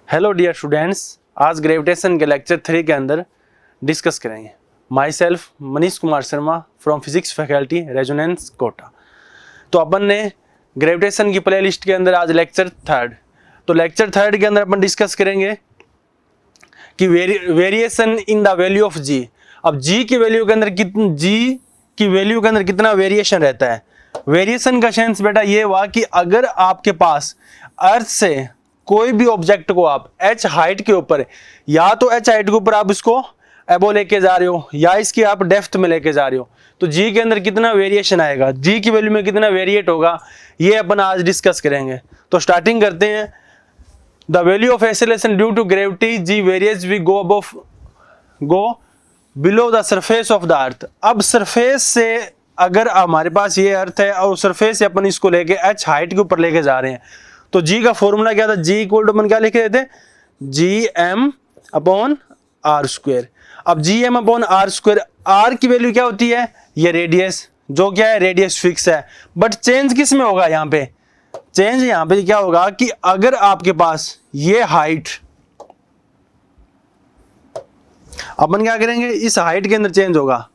Hello dear students, आज gravitation के lecture 3 के अंदर डिस्कस करेंगे। Myself Manish Kumar Sharma from physics faculty Resonance Kota. तो अपन ने ग्रेविटेशन की प्ले लिस्ट के अंदर आज लेक्चर 3, तो लेक्चर 3 के अंदर अपन डिस्कस करेंगे कि variation in the value of G. अब जी की वैल्यू के अंदर कितना वेरिएशन रहता है। वेरिएशन का सेंस बेटा ये हुआ कि अगर आपके पास अर्थ से कोई भी ऑब्जेक्ट को आप h हाइट के ऊपर, या तो h हाइट के ऊपर आप इसको एबो लेके जा रहे हो या इसकी आप डेप्थ में लेके जा रहे हो, तो g के अंदर कितना वेरिएशन आएगा, g की वैल्यू में कितना वेरिएट होगा, ये अपन आज डिस्कस करेंगे। तो स्टार्टिंग करते हैं। The value of acceleration due to gravity g varies we go below the surface of the earth. अब सरफेस से अगर हमारे पास ये अर्थ है और सरफेस से अपन इसको लेके h हाइट के ऊपर लेके जा रहे हैं, तो g का फॉर्मूला क्या था, g इक्वल टू अपन क्या लिखे थे, gm अपॉन आर स्क्वायर। अब gm upon R square, r की वैल्यू क्या होती है, ये रेडियस, जो क्या है रेडियस फिक्स है। बट चेंज किस में होगा, यहाँ पे चेंज यहाँ पे क्या होगा कि अगर आपके पास ये हाइट, अपन क्या करेंगे इस हाइट के अंदर चेंज होगा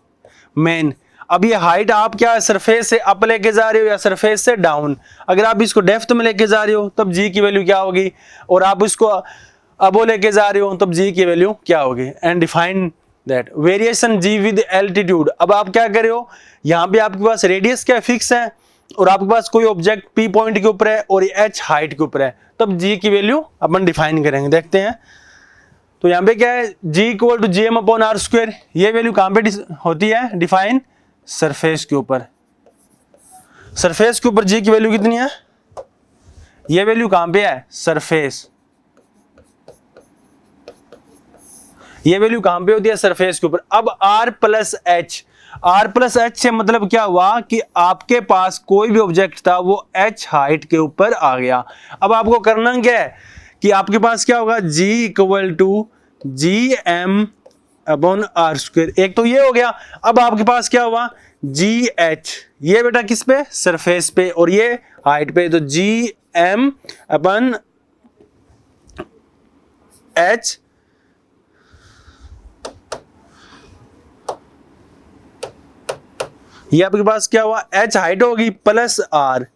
मेन। अब ये हाइट आप क्या सरफेस से अप लेके जा रहे हो या सरफेस से डाउन, अगर आप इसको डेप्थ में लेके जा रहे हो तब जी की वैल्यू क्या होगी, और आप इसको अबो लेके जा रहे हो तब जी की वैल्यू क्या होगी। And define that variation G with altitude. अब आप क्या कर रहे हो, यहाँ पे आपके पास रेडियस क्या फिक्स है और आपके पास कोई ऑब्जेक्ट पी पॉइंट के ऊपर है और एच हाइट के ऊपर है, तब जी की वैल्यू अपन डिफाइन करेंगे। देखते हैं, तो यहाँ पे क्या है, G equal to G M upon R square. ये वैल्यू कहाँ पे होती है डिफाइन, सरफेस के ऊपर। सरफेस के ऊपर जी की वैल्यू कितनी है, ये वैल्यू कहां पे है, सरफेस। ये वैल्यू कहां पे होती है, सरफेस के ऊपर। अब r plus H, r plus H से मतलब क्या हुआ कि आपके पास कोई भी ऑब्जेक्ट था वो h हाइट के ऊपर आ गया। अब आपको करना क्या है कि आपके पास क्या होगा, g equal to G M upon R square. एक तो ये हो गया। अब आपके पास क्या हुआ, जी एच, ये बेटा किस पे, सरफेस पे, और ये हाइट पे, तो जी एम अपॉन एच ये आपके पास क्या हुआ, एच हाइट होगी plus R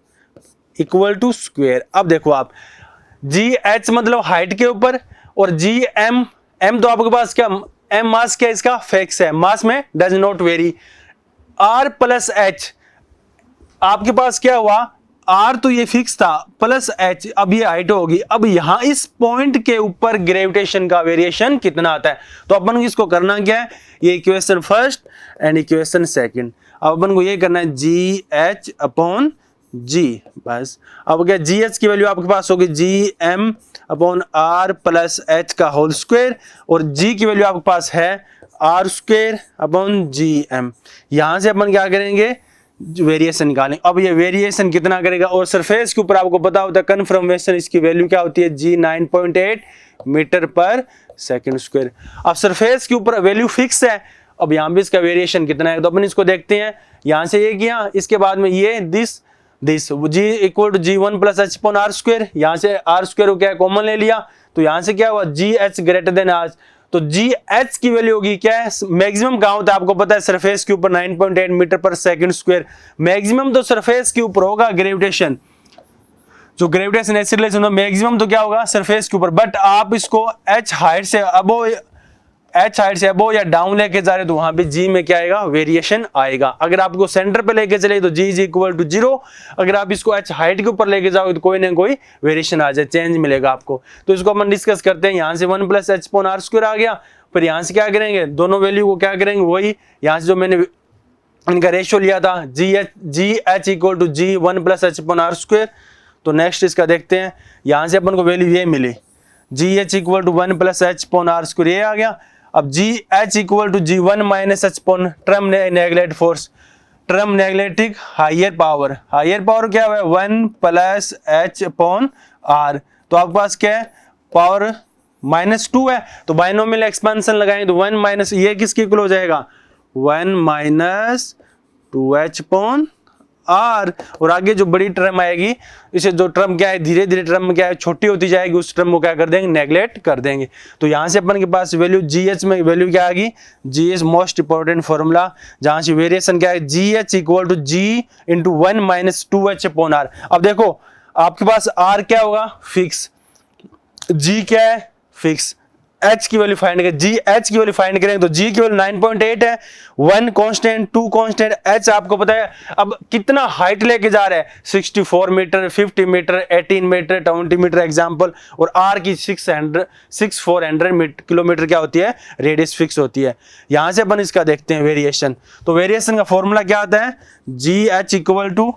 equal to square. अब देखो आप, जी एच मतलब हाइट के ऊपर, और जी एम, एम तो आपके पास क्या, एम मास क्या इसका फिक्स है, मास में does not vary. R plus H, आपके पास क्या हुआ, आर तो ये फिक्स था प्लस एच, अब ये हाइट होगी। अब यहां इस पॉइंट के ऊपर ग्रेविटेशन का वेरिएशन कितना आता है, तो अपन को इसको करना क्या है, ये equation first and equation second. अब अपन को ये करना है जी एच अपॉन जी, बस। अब क्या, जी एच की वैल्यू आपके पास होगी G M upon R plus H का होल स्क्वायर, और जी की वैल्यू आपके पास है R square upon G M. यहां से अपन क्या करेंगे, वेरिएशन निकालें। अब ये वेरिएशन कितना करेगा, और सरफेस के ऊपर आपको पता होता है कन्फर्मेशन, इसकी वैल्यू क्या होती है, जी 9.8 मीटर पर सेकंड स्क्वायर। अब सरफेस के ऊपर वैल्यू फिक्स है, अब यहाँ पे इसका वेरिएशन कितना है, तो अपन इसको देखते हैं। यहां से ये किया, इसके बाद में ये this G equal to G one plus H upon R square. यहाँ से आर स्क्वायर को क्या कॉमन ले लिया, तो यहाँ से क्या हुआ, G H greater than R, तो जी एच की वैल्यू होगी क्या है, मैक्सिमम कहां होता है आपको पता है, सरफेस के ऊपर 9.8 मीटर पर सेकंड स्क्वायर। मैक्सिमम तो सरफेस के ऊपर होगा ग्रेविटेशन, जो ग्रेविटेशन एक्सीलरेशन होगा, मैक्सिमम तो क्या होगा सरफेस के ऊपर। बट आप इसको एच हाइट से अबो या डाउन लेके जा रहे तो वहां पे जी में क्या आएगा, वेरिएशन आएगा। अगर आपको सेंटर पे लेके चले तो जी इज इक्वल टू 0, अगर आप इसको एच हाइट के ऊपर लेके जाओगे तो कोई ना कोई वेरिएशन आ जाए, चेंज मिलेगा आपको। तो इसको अपन डिस्कस करते हैं। यहाँ से 1 plus H upon R square आ गया, फिर यहाँ से क्या करेंगे, दोनों वैल्यू को क्या करेंगे, वही यहाँ से जो मैंने इनका रेशियो लिया था, जी H equal to G 1 plus H upon R square. तो नेक्स्ट इसका देखते हैं, यहाँ से अपन को वैल्यू ये मिली, G H equal to 1 plus H upon R square, ये आ गया। अब G H equal to G 1 minus H upon term neglect force, term neglecting higher power, higher power क्या है 1 प्लस एच अपॉन आर, तो आपके पास क्या है, पावर -2 है, तो बाइनोमियल एक्सपेंशन लगाएंगे तो 1 माइनस, ये किसके इक्वल हो जाएगा, 1 माइनस 2h अपॉन आर, और आगे जो बड़ी टर्म आएगी, इसे जो टर्म क्या है धीरे धीरे टर्म क्या है छोटी होती जाएगी, उस टर्म को क्या कर देंगे, नेग्लेक्ट कर देंगे। तो यहाँ से अपन के पास वैल्यू GH में वैल्यू क्या आ गई, GH मोस्ट इंपॉर्टेंट फॉर्मूला, जहां से वेरिएशन क्या है, GH equal to G into 1 minus 2H upon R। अब देखो आपके पास R क्या होगा, फिक्स, G क्या है, फिक्स, H की वैल्यू फाइंड करें, GH की वैल्यू फाइंड करेंगे तो G की वैल्यू 9.8 है, 1 कांस्टेंट, 2 कांस्टेंट, H आपको पता है अब कितना हाइट लेके जा रहा है, 64 meter, 50 meter, 18 meter, 20 meter example, और R की 6400 किलोमीटर क्या होती है, रेडियस फिक्स होती है। यहां से अपन इसका देखते हैं वेरिएशन। तो वेरिएशन का फॉर्मूला क्या आता है, GH equal to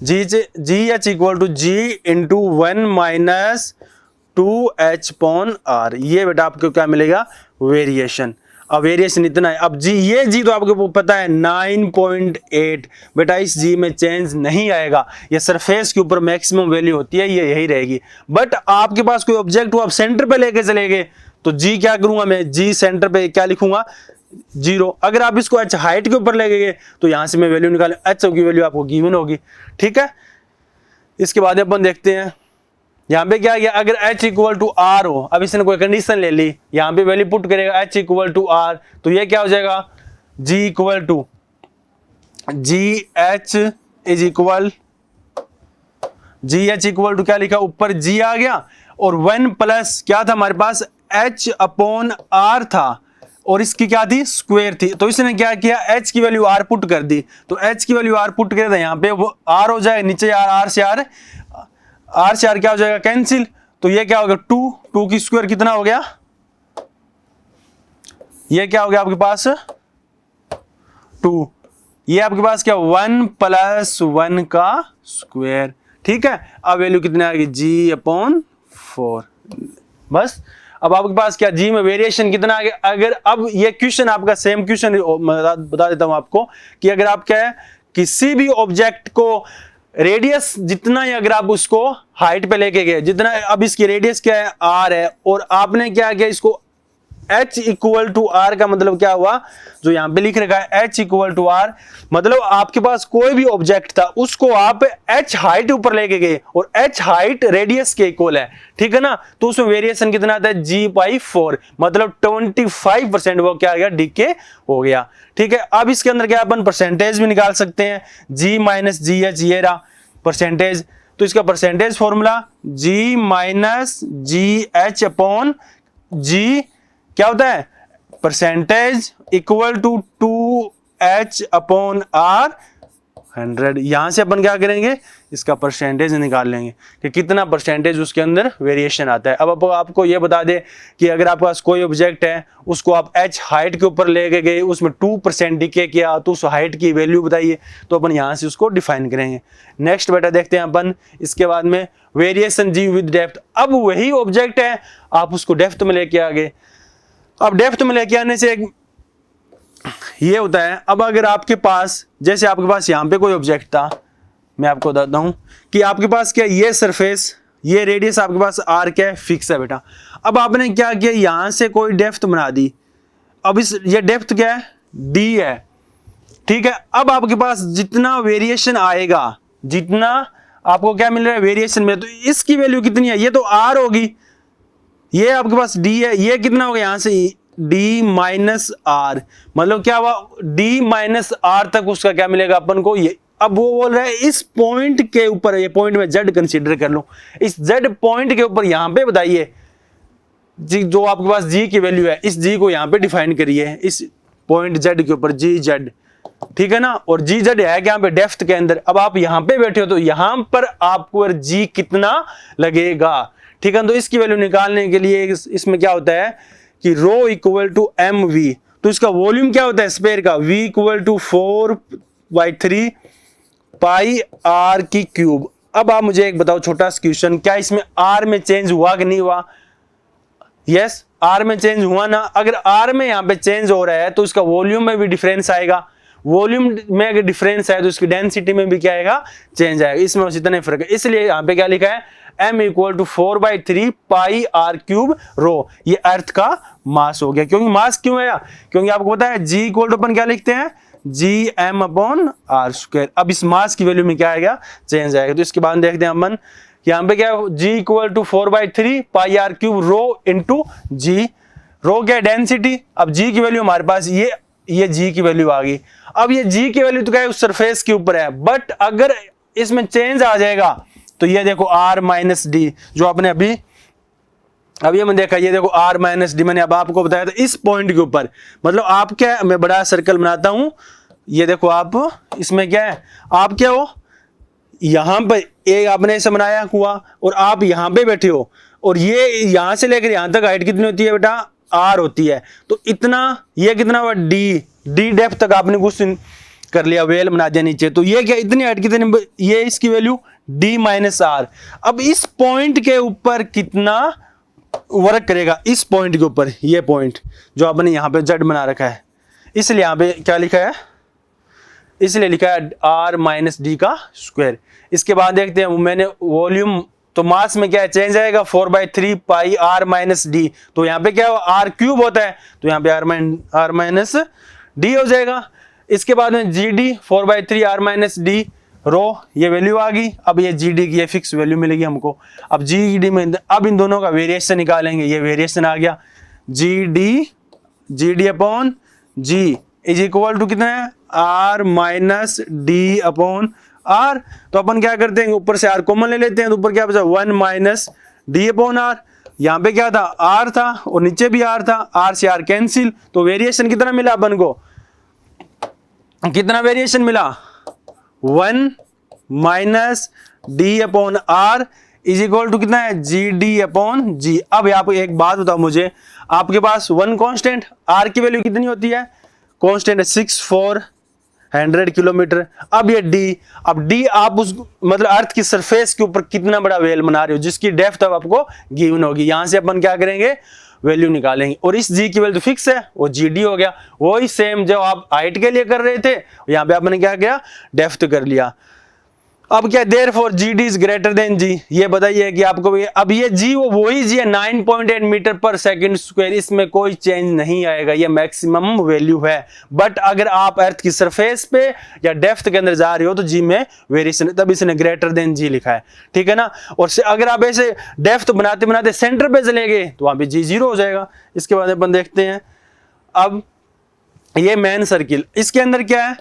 GH equal to G into 1 minus 2H upon R। ये बेटा आपको क्या मिलेगा, वेरिएशन। अब वेरिएशन इतना है। अब ये G तो आपको पता है 9.8, बेटा इस G में चेंज नहीं आएगा, ये सरफेस के ऊपर मैक्सिमम वैल्यू होती है, ये यही रहेगी। बट आपके पास कोई ऑब्जेक्ट हो, आप सेंटर पे लेके चले गए तो G क्या करूंगा मैं, G सेंटर पे क्या लिखूंगा, 0। अगर आप इसको H हाइट के ऊपर ले गए तो यहां से मैं वैल्यू निकालूं, H की वैल्यू आपको गिवन होगी, ठीक है। इसके बाद अपन देखते हैं यहां पे क्या गया, अगर H इक्वल टू R हो, अब इसने कोई कंडीशन ले ली, यहां पे वैल्यू पुट करेगा H इक्वल टू R, तो ये क्या हो जाएगा, G equal to GH is equal, GH equal to क्या लिखा, ऊपर G आ गया और 1 प्लस क्या था हमारे पास, H अपॉन R था, और इसकी क्या थी, स्क्वायर थी। तो इसने क्या किया, H की वैल्यू R पुट कर दी, तो H की वैल्यू R पुट करे तो यहाँ पे वो R हो जाए, नीचे R से R क्या हो जाएगा, कैंसिल। तो ये क्या हो गया, 2 की स्क्वायर कितना हो गया, ये क्या हो गया आपके पास 2, ये आपके पास क्या 1 प्लस 1 का स्क्वायर, ठीक है। अब वैल्यू कितनी आ गई, G अपॉन 4, बस। अब आपके पास क्या, G में वेरिएशन कितना आ गया। अगर अब ये क्वेश्चन आपका सेम क्वेश्चन बता देता हूं आपको कि अगर आप क्या है, किसी भी ऑब्जेक्ट को रेडियस जितना ही अगर आप उसको हाइट पे लेके गए, जितना, अब इसकी रेडियस क्या है, R है, और आपने क्या किया, इसको H इक्वल टू R का मतलब क्या हुआ, जो यहां पे लिख रखा है H इक्वल टू R, मतलब आपके पास कोई भी ऑब्जेक्ट था उसको आप H हाइट ऊपर लेके गए और H हाइट रेडियस के इक्वल है, ठीक है ना। तो उसमें वेरिएशन कितना आता है, G/4, मतलब 25% वो क्या आ गया, डीके हो गया, ठीक है। अब इसके अंदर क्या अपन परसेंटेज भी निकाल सकते हैं, G माइनस GH, ये रहा परसेंटेज। तो इसका percentage formula G minus GH upon G क्या होता है, percentage equal to 2H upon R 100। यहां से अपन क्या करेंगे, इसका परसेंटेज निकाल लेंगे कि कितना परसेंटेज उसके अंदर वेरिएशन आता है। अब आपको ये बता दे कि अगर आपके पास कोई ऑब्जेक्ट है, उसको आप H हाइट के ऊपर लेके गए, उसमें 2% डिके किया, तो उस हाइट की वैल्यू बताइए, तो अपन यहां से उसको डिफाइन करेंगे। नेक्स्ट बेटा देखते हैं अपन इसके बाद में वेरिएशन G विद डेप्थ। अब वही ऑब्जेक्ट है, आप उसको डेप्थ में लेके आ गए। अब डेप्थ में लेके आने से एक ये होता है, अब अगर आपके पास, जैसे आपके पास यहां पे कोई ऑब्जेक्ट था, मैं आपको बताता हूं कि आपके पास क्या, ये सरफेस, ये रेडियस आपके पास R क्या है, फिक्स है बेटा। अब आपने क्या किया, यहां से कोई डेप्थ बना दी, अब इस ये डेप्थ क्या है, D है, ठीक है। अब आपके पास जितना वेरिएशन आएगा, जितना आपको क्या मिल रहा है, वेरिएशन में, तो इसकी वैल्यू कितनी है, ये तो R होगी, ये आपके पास D है, ये कितना होगा, यहां से D माइनस R, मतलब क्या हुआ, D माइनस R तक उसका क्या मिलेगा अपन को, ये। अब वो बोल रहा है इस पॉइंट के ऊपर, ये पॉइंट में Z कंसीडर कर लो, इस Z पॉइंट के ऊपर यहां पे बताइए जो आपके पास G की वैल्यू है, इस G को यहां पे डिफाइन करिए, इस पॉइंट Z के ऊपर GZ, ठीक है ना। और GZ है यहाँ पे डेप्थ के अंदर। अब आप यहां पे बैठे हो तो यहां पर आपको G कितना लगेगा, ठीक है। तो इसकी वैल्यू निकालने के लिए इसमें क्या होता है कि रो इक्वल टू mv, तो इसका वॉल्यूम क्या होता है स्फीयर का, v equal to 4/3 pi r की क्यूब। अब आप मुझे एक बताओ छोटा सा क्वेश्चन, क्या इसमें r में चेंज हुआ कि नहीं हुआ, यस r में चेंज हुआ ना। अगर r में यहाँ पे चेंज हो रहा है तो इसका वॉल्यूम में भी डिफरेंस आएगा, वॉल्यूम में अगर डिफरेंस है तो इसकी डेंसिटी में भी क्या आएगा, चेंज आएगा। इसमें बस इतना ही फर्क है, इसलिए यहाँ पे क्या लिखा है m equal to 4/3 pi R cube rho, ये अर्थ का मास हो गया। क्योंकि मास क्यों है, क्योंकि आपको पता है g इक्वल टू अपन क्या लिखते हैं, G M upon R square. अब इस मास की वैल्यू में क्या आएगा, चेंज आएगा। तो इसके बाद देखते हैं अपन, यहाँ पे क्या है, g equal to 4/3 pi R cube rho into G. Rho क्या है, डेंसिटी। अब g की वैल्यू हमारे पास ये g की वैल्यू आ गई। अब ये g की वैल्यू तो क्या है, उस सरफेस के ऊपर है, बट अगर इसमें चेंज आ जाएगा तो ये देखो r माइनस डी, जो आपने अभी ये मैंने देखा, ये देखो r माइनस डी मैंने अब आपको बताया था इस पॉइंट के ऊपर। मतलब आप क्या, मैं बड़ा सर्कल बनाता हूं, ये देखो आप इसमें क्या है, आप क्या हो, यहां पर एक आपने ऐसे बनाया हुआ और आप यहां पे बैठे हो, और ये यहां से लेकर यहां तक हाइट कितनी होती है बेटा, r होती है। तो इतना, ये कितना हुआ, डी डेप्थ तक आपने कुछ कर लिया, वेल बना दिया नीचे। तो ये क्या, इतनी हाइट कितनी, ये इसकी वैल्यू d माइनस आर। अब इस पॉइंट के ऊपर कितना वर्क करेगा, इस पॉइंट के ऊपर, ये पॉइंट जो आपने यहाँ पे जेड बना रखा है, इसलिए यहाँ पे क्या लिखा है, इसलिए लिखा है r माइनस डी का स्क्वायर। इसके बाद देखते हैं, मैंने वॉल्यूम, तो मास में क्या है, चेंज आएगा 4/3 पाई r माइनस डी। तो यहाँ पे क्या हो, r क्यूब होता है, तो यहाँ पे r माइनस डी हो जाएगा। इसके बाद में G D 4/3 r minus D rho, ये वैल्यू आ गई। अब ये जी डी की ये फिक्स वैल्यू मिलेगी हमको। अब जी डी में अब इन दोनों का वेरिएशन निकालेंगे, ये वेरिएशन आ गया, G D upon G is equal to कितना है, r minus D upon r। तो अपन क्या करते हैं, ऊपर से r कॉमन ले लेते हैं, तो ऊपर क्या बचा, 1 माइनस डी अपॉन r। यहाँ पे क्या था, r था और नीचे भी r था, r से r कैंसिल। तो वेरिएशन कितना मिला अपन को, कितना वेरिएशन मिला, 1 minus D upon R is equal to कितना है, जी डी अपॉन जी। अब आप एक बात बताओ मुझे, आपके पास 1 कांस्टेंट, आर की वैल्यू कितनी होती है, कांस्टेंट है 6400 किलोमीटर। अब ये डी, अब डी आप उस मतलब अर्थ की सरफेस के ऊपर कितना बड़ा वेल बना रहे हो, जिसकी डेप्थ अब आपको गिवन होगी। यहां से अपन क्या करेंगे, वैल्यू निकालेंगे, और इस जी की वैल्यू फिक्स है, वो जी डी हो गया। वही सेम जो आप हाइट के लिए कर रहे थे, यहाँ पे आपने क्या किया, डेप्थ कर लिया। अब क्या, therefore G D is greater than G, ये बताइए कि आपको अब ये जी वही जी है 9.8 मीटर पर सेकंड स्क्वायर, इसमें कोई चेंज नहीं आएगा, ये मैक्सिमम वैल्यू है। बट अगर आप अर्थ की सरफेस पे या डेप्थ के अंदर जा रहे हो तो जी में वेरिएशन, तब इसने ग्रेटर देन जी लिखा है, ठीक है ना। और अगर आप ऐसे डेप्थ बनाते बनाते सेंटर पे चले गए तो वहां पे जी 0 हो जाएगा। इसके बाद अपन देखते हैं, अब ये मेन सर्किल, इसके अंदर क्या है,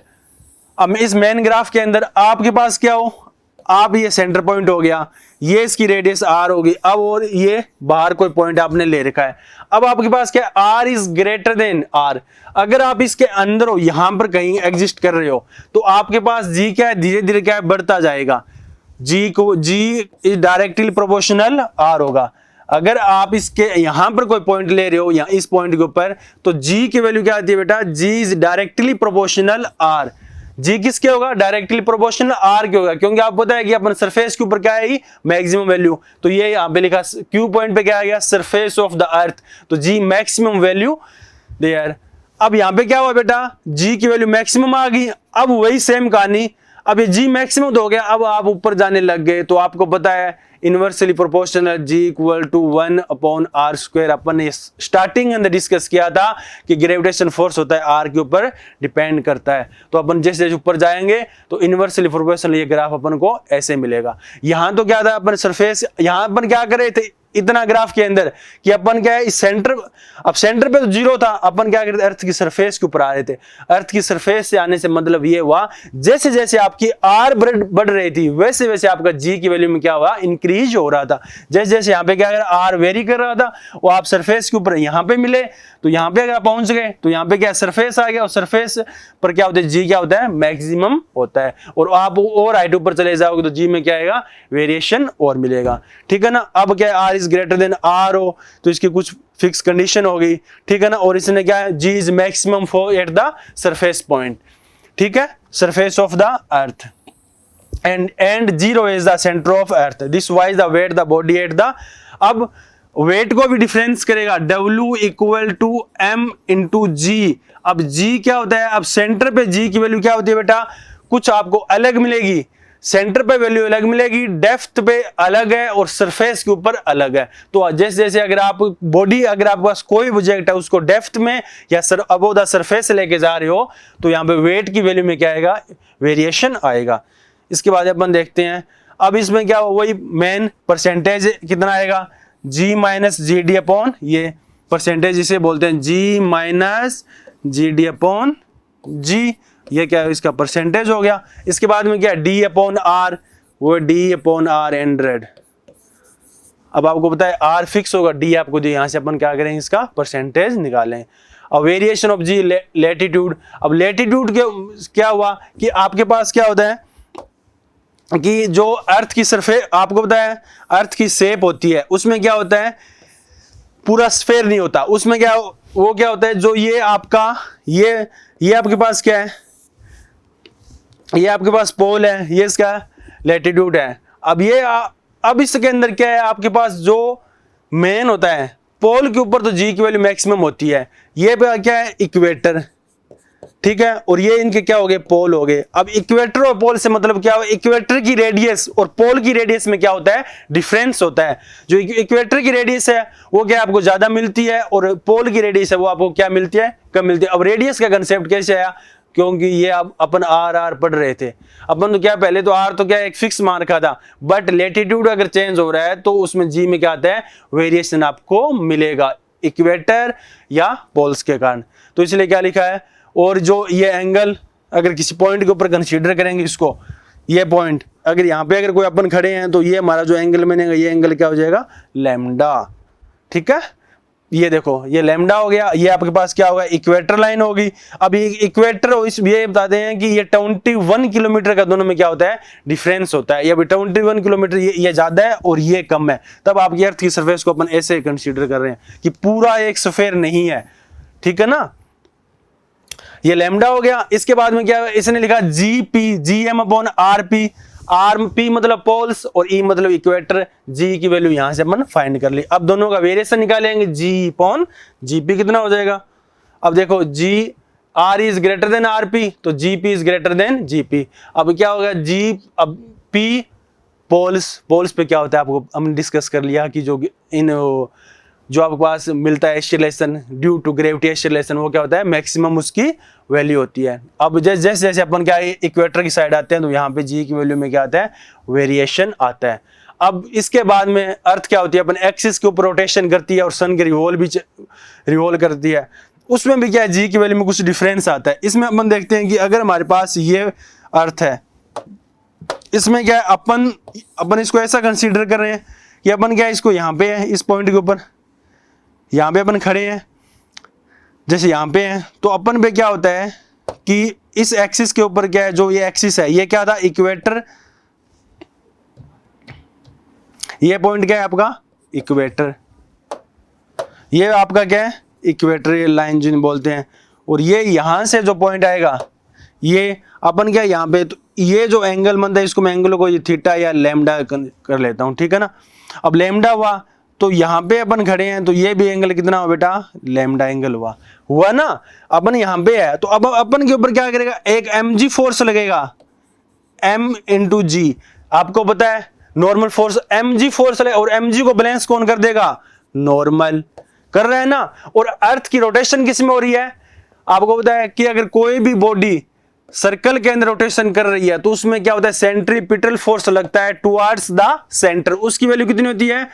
अब इस मेन ग्राफ के अंदर आपके पास क्या हो, आप ये सेंटर पॉइंट हो गया, ये इसकी रेडियस r होगी। अब और ये बाहर कोई पॉइंट आपने ले रखा है। अब आपके पास क्या, r is greater then r। अगर आप इसके अंदर हो, यहां पर कहीं एग्जिस्ट कर रहे हो, तो आपके पास g क्या है, धीरे धीरे क्या है, बढ़ता जाएगा। g is directly proportional r होगा। अगर आप इसके यहां पर कोई पॉइंट ले रहे हो, या इस पॉइंट के ऊपर, तो g की वैल्यू क्या आती है बेटा, g is directly proportional r। जी किसके होगा, डायरेक्टली प्रोपोर्शनल आर के होगा, क्योंकि आपको पता है कि अपन सरफेस के ऊपर क्या है, मैक्सिमम वैल्यू। तो ये यहाँ पे लिखा, क्यू पॉइंट पे क्या आ गया, सरफेस ऑफ द अर्थ, तो जी मैक्सिमम वैल्यू देयर। अब यहाँ पे क्या हुआ बेटा, जी की वैल्यू मैक्सिमम आ गई। अब वही सेम कहानी, अब ये जी मैक्सिमम हो गया, अब आप ऊपर जाने लग गए, तो आपको पता है inversely proportional G equal to 1 upon R square. अपन ने स्टार्टिंग अंदर डिस्कस किया था कि ग्रेविटेशन फोर्स होता है आर के ऊपर डिपेंड करता है। तो अपन जैसे जैसे ऊपर जाएंगे तो इनवर्सली प्रोपोर्शनल ये ग्राफ अपन को ऐसे मिलेगा। यहां तो क्या था, अपन सरफेस, यहां अपन क्या कर रहे थे इतना ग्राफ के अंदर कि अपन क्या है, इस सेंटर, अब सेंटर पे तो 0 था, अपन क्या करते, अर्थ की सरफेस के ऊपर आ रहे थे। अर्थ की सरफेस से आने से मतलब ये हुआ, जैसे जैसे आपकी आर बढ़ रही थी, वैसे वैसे आपका जी की वैल्यू में क्या हुआ, इंक्रीज हो रहा था। जैसे जैसे यहाँ पे क्या कर, आर वेरी कर रहा था, वो आप सरफेस के ऊपर यहाँ पे मिले, तो यहाँ पे अगर पहुंच गए तो यहाँ पे क्या सरफेस आ गया, और सरफेस पर क्या होता है, जी क्या होता है, मैक्सिमम होता है। और आप और हाइट ऊपर चले जाओगे तो जी में क्या आएगा, वेरिएशन और मिलेगा, ठीक है ना। अब क्या, R is greater than R हो, तो इसकी कुछ फिक्स कंडीशन हो गई, ठीक है ना। और इसने क्या है, G is maximum for at the surface point, ठीक है, surface of the earth, and 0 is the center of earth. This wise the weight the body at the, अब वेट को भी डिफरेंस करेगा, W equal to M into G. अब G क्या होता है, अब सेंटर पे G की वैल्यू क्या होती है बेटा, कुछ आपको अलग मिलेगी, सेंटर पे वैल्यू अलग मिलेगी, डेप्थ पे अलग है और सरफेस के ऊपर अलग है। तो जैसे जैसे अगर आप बॉडी, अगर आपके पास कोई ऑब्जेक्ट है उसको डेप्थ में या अबव द सरफेस से लेके जा रहे हो तो यहाँ पे वेट की वैल्यू में क्या आएगा, वेरिएशन आएगा। इसके बाद अपन देखते हैं अब इसमें क्या, वही मेन परसेंटेज कितना आएगा, जी माइनस जी डी अपॉन, ये परसेंटेज इसे बोलते हैं जी माइनस जी डी अपॉन जी, ये क्या है, इसका परसेंटेज हो गया। इसके बाद में क्या, डी अपॉन आर, वो डी अपॉन आर 100। अब आपको पता है आर फिक्स होगा, डी आपको दिया, यहां से अपन क्या करेंगे, इसका परसेंटेज निकालें। अब वेरिएशन ऑफ जी लेटीट्यूड, अब लेटीट्यूड के क्या हुआ कि आपके पास क्या होता है कि जो अर्थ की सरफेस, आपको पता है अर्थ की शेप होती है, उसमें क्या होता है, पूरा स्फेयर नहीं होता, उसमें क्या, वो क्या होता है, जो ये आपका ये आपके पास क्या है, ये आपके पास पोल है, ये इसका लैटिट्यूड है। अब ये अब इसके अंदर क्या है, आपके पास जो मेन होता है पोल के ऊपर तो जी की वैल्यू मैक्सिमम होती है, ये क्या है, इक्वेटर, ठीक है, और ये इनके क्या हो गए, पोल हो गए। अब इक्वेटर और पोल से मतलब क्या हो, इक्वेटर की रेडियस और पोल की रेडियस में क्या होता है, डिफरेंस होता है। जो इक्वेटर की रेडियस है वो क्या आपको ज्यादा मिलती है और पोल की रेडियस है वो आपको क्या मिलती है, कम मिलती है। अब रेडियस का कंसेप्ट कैसे आया, क्योंकि ये अब अपन आर पढ़ रहे थे अपन, तो क्या पहले तो आर तो क्या एक फिक्स मान रखा था, बट लेटीट्यूड अगर चेंज हो रहा है तो उसमें जी में क्या आता है, वेरिएशन आपको मिलेगा इक्वेटर या पोल्स के कारण। तो इसलिए क्या लिखा है, और जो ये एंगल अगर किसी पॉइंट के ऊपर कंसीडर करेंगे इसको, ये पॉइंट अगर यहाँ पे अगर कोई अपन खड़े हैं तो ये हमारा जो एंगल बनेगा, ये एंगल क्या हो जाएगा, लैम्डा, ठीक है। ये देखो ये लैम्डा हो गया, ये आपके पास क्या होगा, इक्वेटर लाइन होगी। अब ये इक्वेटर ये बताते हैं कि ये 21 किलोमीटर का दोनों में क्या होता है, डिफरेंस होता है। ये 21 किलोमीटर ये ज्यादा है और ये कम है, तब आपकी अर्थ की सरफेस को अपन ऐसे कंसीडर कर रहे हैं कि पूरा एक स्फीयर नहीं है, ठीक है ना। ये लैम्डा हो गया। इसके बाद में क्या इसने लिखा, G P, G M upon R P, R P मतलब पोल्स और ई मतलब इक्वेटर, जी की वैल्यू यहां से अपन फाइंड कर ली। अब दोनों का वेरिएशन निकालेंगे, जी अपॉन जी पी कितना हो जाएगा। अब देखो G R is greater than R P, तो G P is greater than G P. अब क्या होगा, जी अब पी पोल्स पे क्या होता है, आपको हमने डिस्कस कर लिया कि जो आपके पास मिलता है acceleration due to gravity acceleration, वो क्या होता है, मैक्सिमम उसकी वैल्यू होती है। अब जैसे जैसे अपन क्या इक्वेटर की साइड आते हैं तो यहाँ पे जी की वैल्यू में क्या आता है, वेरिएशन आता है। अब इसके बाद में अर्थ क्या होती है, अपन एक्सिस के ऊपर रोटेशन करती है और सन के रिवॉल्व करती है, उसमें भी क्या है, जी की वैल्यू में कुछ डिफरेंस आता है। इसमें अपन देखते हैं कि अगर हमारे पास ये अर्थ है, इसमें क्या है, अपन इसको ऐसा कंसीडर कर रहे हैं कि अपन क्या है, इसको यहाँ पे है, इस पॉइंट के ऊपर यहाँ पे अपन खड़े हैं, जैसे यहाँ पे हैं, तो अपन पे क्या होता है कि इस एक्सिस के ऊपर क्या है, जो ये एक्सिस है ये क्या था, इक्वेटर, ये पॉइंट क्या है आपका, इक्वेटर, ये आपका क्या है, इक्वेटोरियल लाइन जिन्हें बोलते हैं। और ये यहां से जो पॉइंट आएगा, ये अपन क्या यहाँ पे, तो ये जो एंगल बनता है इसको मैं एंगल को थीटा या लैम्डा कर लेता हूं, ठीक है ना। अब लैम्डा हुआ तो यहाँ पे अपन खड़े हैं, तो ये भी एंगल कितना हुआ बेटा, लैम्डा एंगल हुआ ना। अपन यहाँ पे है तो अब अपन के ऊपर क्या करेगा, एक mg फोर्स लगेगा, m इंटू जी, आपको पता है नॉर्मल फोर्स mg फोर्स लगे, और mg को बैलेंस कौन कर देगा, नॉर्मल कर रहे हैं ना। और अर्थ की रोटेशन किस में हो रही है, आपको पता है कि अगर कोई भी बॉडी सर्कल के अंदर रोटेशन कर रही है तो उसमें क्या होता है, सेंट्रीपिटल फोर्स लगता है टुवर्ड्स द सेंटर, उसकी वैल्यू कितनी होती है,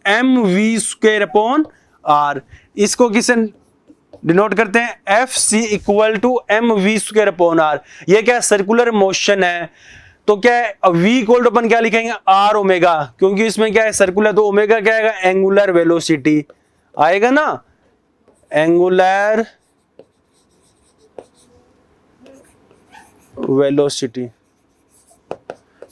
mv² अपॉन r। इसको किसे डिनोट करते हैं, fc equal to mv² upon r। ये क्या सर्कुलर मोशन है, तो क्या है, v इक्वल टू अपन क्या लिखेंगे, r ओमेगा, क्योंकि इसमें क्या है सर्कुलर, तो ओमेगा क्या आएगा, एंगुलर वेलोसिटी आएगा ना, एंगुलर वेलोसिटी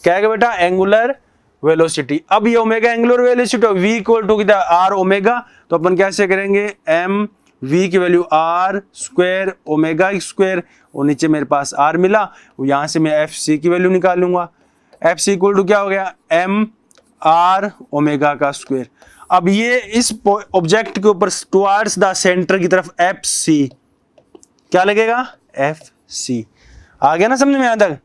क्या है बेटा, एंगुलर वेलोसिटी। अब ये omega angular velocity, v equal to कितना, r ओमेगा, तो अपन कैसे करेंगे, m v की value r square omega square, और नीचे मेरे पास r मिला, यहां से मैं fc की वैल्यू निकालूंगा, fc इक्वल टू क्या हो गया, m r ओमेगा का स्क्वायर। अब ये इस ऑब्जेक्ट के ऊपर टुवर्ड्स द सेंटर की तरफ fc क्या लगेगा, fc। आ गया ना समझ में यहां तक।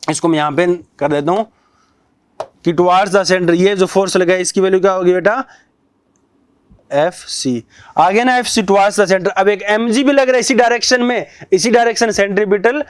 इसको मैं यहाँ पे कर देता हूँ कि टुवार्ड्स द सेंटर, ये जो फोर्स लगा है इसकी वैल्यू क्या होगी बेटा, एफ सी। आगे ना F C towards the centre. अब एक एम जी भी लग रहा है इसी डायरेक्शन में, इसी डायरेक्शन सेंट्रीपिटल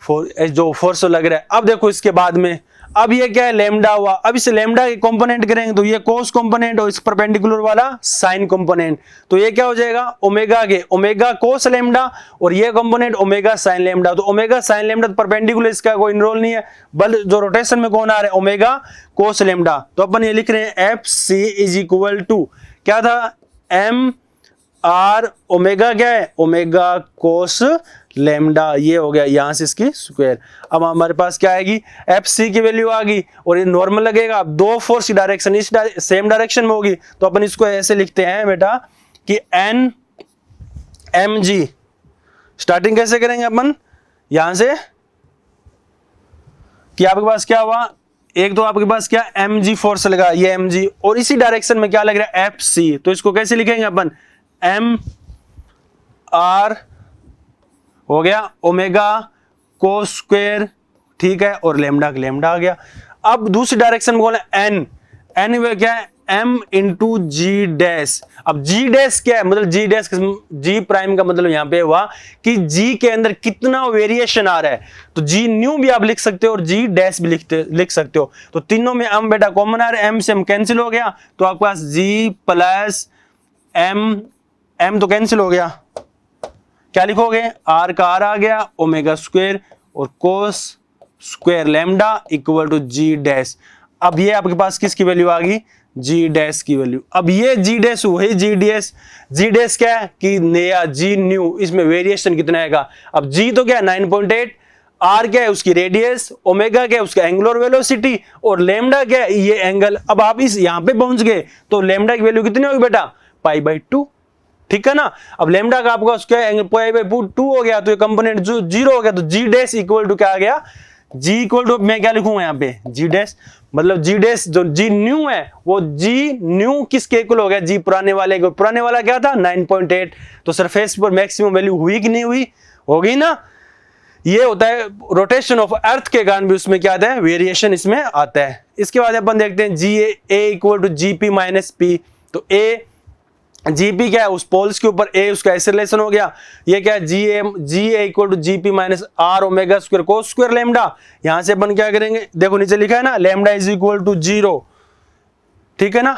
जो फोर्स लग रहा है। अब देखो इसके बाद में, अब ये क्या है, लेमडा हुआ। अब इस लेमडा के कंपोनेंट करेंगे तो ये कोस कंपोनेंट और इस परपेंडिकुलर वाला साइन कंपोनेंट, तो ये क्या हो जाएगा, ओमेगा के ओमेगा कोस लेमडा और ये कंपोनेंट ओमेगा साइन लेमडा। तो ओमेगा साइन लेमडा परपेंडिकुलर, इसका कोई रोल नहीं है, बल जो रोटेशन में कौन आ रहा है, ओमेगा कोस लेमडा। तो अपन ये लिख रहे हैं F C is equal to क्या था, एम आर ओमेगा क्या है, ओमेगा कोस लेमडा, ये हो गया यहां से इसकी स्क्वायर। अब हमारे पास क्या आएगी, एफ सी की वैल्यू आ गई और ये नॉर्मल लगेगा। अब दो फोर्स की डायरेक्शन इस सेम डायरेक्शन में होगी तो अपन इसको ऐसे लिखते हैं बेटा कि एन एम जी। स्टार्टिंग कैसे करेंगे अपन, यहां से कि आपके पास क्या हुआ, एक तो आपके पास क्या एम जी फोर्स लगा, ये एम जी, और इसी डायरेक्शन में क्या लग रहा है, एफ सी। तो इसको कैसे लिखेंगे अपन, एम आर हो गया ओमेगा कोस स्क्वायर, ठीक है, और लेमडा का लेमडा आ गया। अब दूसरी डायरेक्शन में बोला एन, एन में क्या है, एम इंटू जी डैश। अब जी डैश क्या है, मतलब जी डैश, जी प्राइम का मतलब यहां पे हुआ कि जी के अंदर कितना वेरिएशन आ रहा है। तो जी न्यू भी आप लिख सकते हो और जी डैश भी लिख सकते हो। तो तीनों में एम बेटा कॉमन आ रहा है, एम से एम कैंसिल हो गया, तो आपके पास जी प्लस एम, एम तो कैंसिल हो गया, क्या लिखोगे, आर का आर आ गया, ओमेगा स्क्वायर और cos square lambda equal to G dash. अब ये आपके पास किसकी वैल्यू आ गई, जी डैश की वैल्यू। अब ये जी डैश वही जी डैश, जी डैश क्या है कि नया जी न्यू, इसमें वेरिएशन कितना आएगा। अब जी तो क्या है 9.8, आर क्या है उसकी रेडियस, ओमेगा क्या है उसका एंगुलर वेलोसिटी और लेमडा क्या है ये एंगल। अब आप इस यहां पे पहुंच गए तो लेमडा की वैल्यू कितनी होगी बेटा, π/2, ठीक है ना। अब लेमडा का आपका उसका एंगल π/2 हो गया, तो ये कंपोनेंट जो 0 हो गया, तो जी डैश इक्वल टू क्या आ गया, जी इक्वल टू, मैं क्या लिखूंगा यहाँ पे, जी डैश, मतलब जी डैश जो जी न्यू है वो जी न्यू किसके इक्वल हो गया, जी पुराने वाले को। पुराने वाला क्या था 9.8, तो सरफेस पर मैक्सिमम वैल्यू हुई कि नहीं हुई, हो गई ना। ये होता है रोटेशन ऑफ अर्थ के कारण भी उसमें क्या आता है, वेरिएशन इसमें आता है। इसके बाद अपन देखते हैं G A equal to G P minus P. तो ए जीपी क्या है उस पोल्स के ऊपर, ए उसका एक्सेलरेशन हो गया, ये क्या है G A equal to GP minus R omega square cos square lambda. यहां से अपन क्या करेंगे, देखो नीचे लिखा है ना, लेमडा इज इक्वल टू 0, ठीक है ना।